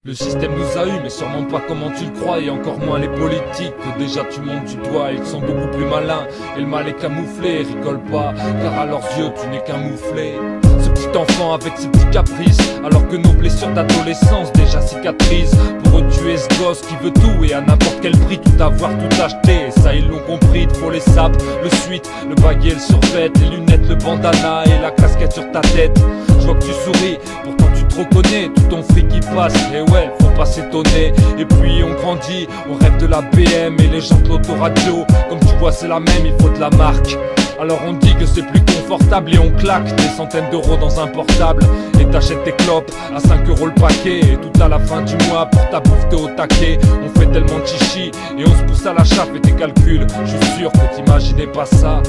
Le système nous a eu, mais sûrement pas comment tu le crois, et encore moins les politiques, que déjà tu montes du doigt, ils sont beaucoup plus malins, et le mal est camouflé, rigole pas, car à leurs yeux tu n'es qu'un mouflé. Ce petit enfant avec ses petits caprices, alors que nos blessures d'adolescence déjà cicatrisent. Pour eux tu es ce gosse qui veut tout, et à n'importe quel prix tout avoir, tout acheter, et ça ils l'ont compris, il faut les sapes, le suite, le baguette, le survêt, les lunettes, le bandana et la casquette sur ta tête. Je vois que tu souris, pourtant tu te reconnais, tout ton fric qui passe, et ouais, faut pas s'étonner. Et puis on grandit, on rêve de la BM et les gens de l'autoradio. Comme tu vois c'est la même, il faut de la marque. Alors on dit que c'est plus confortable et on claque des centaines d'euros dans un portable. Et t'achètes tes clopes à 5 € le paquet, et tout à la fin du mois pour ta bouffe t'es au taquet. On fait tellement de chichi et on se pousse à la chape et tes calculs, je suis sûr que t'imaginais pas ça.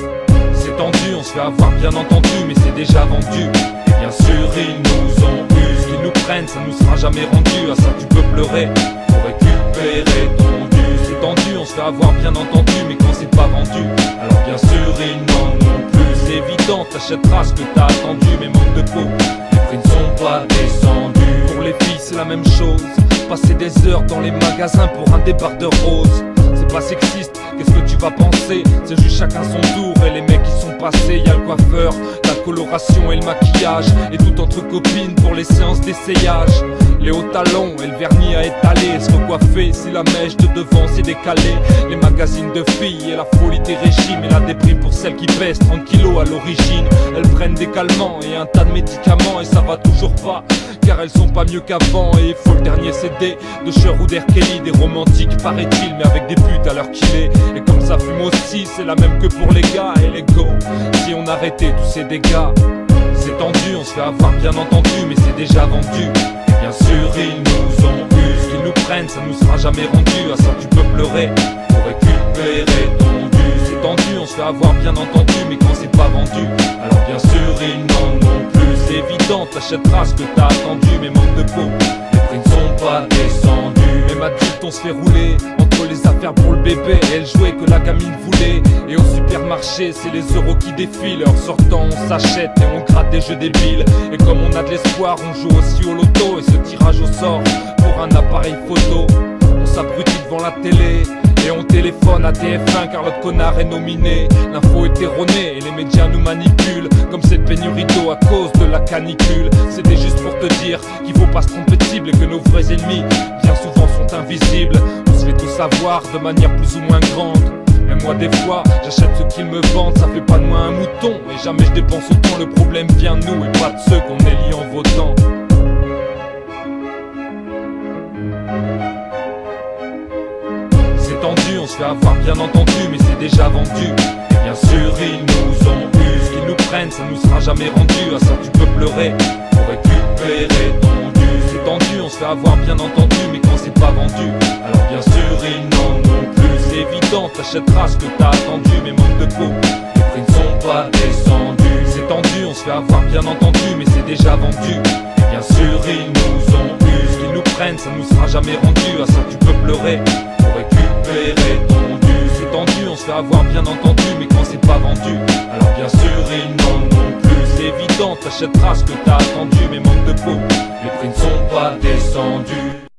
C'est tendu, on se fait avoir bien entendu, mais c'est déjà vendu. Et bien sûr ils nous ont eu, ce qu'ils nous prennent ça nous sera jamais rendu. À ça tu peux pleurer pour récupérer ton dû. C'est tendu, on se fait avoir bien entendu, mais quand c'est pas vendu, alors bien sûr ils n'en ont plus. C'est évident, t'achèteras ce que t'as attendu, mais manque de peau, les prix ne sont pas descendus. Pour les filles c'est la même chose, passer des heures dans les magasins pour un débardeur rose. C'est pas sexiste, qu'est-ce que tu vas penser? C'est juste chacun son tour, et les mecs qui sont passés, y'a le coiffeur, la coloration et le maquillage, et tout entre copines pour les séances d'essayage. Les hauts talons et le vernis à étaler, se recoiffer si la mèche de devant s'est décalée. Les magazines de filles et la folie des régimes, et la déprime pour celles qui pèsent 30 kilos à l'origine. Elles prennent des calmants et un tas de médicaments, et ça va toujours pas, car elles sont pas mieux qu'avant. Et il faut le dernier CD de Cher ou d'R. Kelly, des romantiques paraît-il, mais avec des putes à l'heure qu'il est. Et comme ça fume aussi, c'est la même que pour les gars. Et les go, si on arrêtait tous ces dégâts. C'est tendu, on se fait avoir bien entendu, mais c'est déjà vendu. Et bien sûr ils nous ont eu, ce qu'ils nous prennent ça nous sera jamais rendu. À ça tu peux pleurer pour récupérer ton dû. C'est tendu, on se fait avoir bien entendu, mais quand c'est pas vendu, alors bien sûr ils n'en ont plus. C'est évident, t'achèteras ce que t'as attendu, mais manque de peau, les prix ne sont pas descendus. Même adulte on se fait rouler entre les affaires pour le bébé et elle jouait que la gamine voulait. Et au supermarché c'est les euros qui défilent, en sortant on s'achète et on gratte des jeux débiles. Et comme on a de l'espoir on joue aussi au loto, et ce tirage au sort pour un appareil photo. On s'abrutit devant la télé et on téléphone à TF1 car l'autre connard est nominé. L'info est erronée et les médias nous manipulent, comme cette pénurie d'eau à cause de la canicule. C'était juste pour te dire qu'il faut pas se tromper de cible, et que nos vrais ennemis bien souvent sont invisibles. On se fait tout savoir de manière plus ou moins grande. Mais moi des fois j'achète ce qu'ils me vendent, ça fait pas de moi un mouton. Et jamais je dépense autant, le problème vient de nous et pas de ceux qu'on élit en votant. C'est tendu, on se fait avoir bien entendu, mais c'est déjà vendu. Et bien sûr ils nous ont eu, ce qu'ils nous prennent ça nous sera jamais rendu. À ça tu peux pleurer pour récupérer ton dû. C'est tendu, on se fait avoir bien entendu, mais quand c'est pas vendu, alors bien sûr ils n'en ont plus. C'est évident, t'achèteras ce que t'as attendu, mais manque de peau, les prix ne sont pas descendus. C'est tendu, on se fait avoir bien entendu, mais c'est déjà vendu. Et bien sûr ils nous ont eu, ce qu'ils nous prennent ça nous sera jamais rendu. À ça tu peux pleurer pour récupérer ton dû. C'est tendu, on se fait avoir bien entendu, mais quand c'est pas vendu, alors bien sûr ils n'en ont plus. C'est évident, t'achèteras ce que t'as attendu, mais manque de peau, les prix ne sont pas descendus.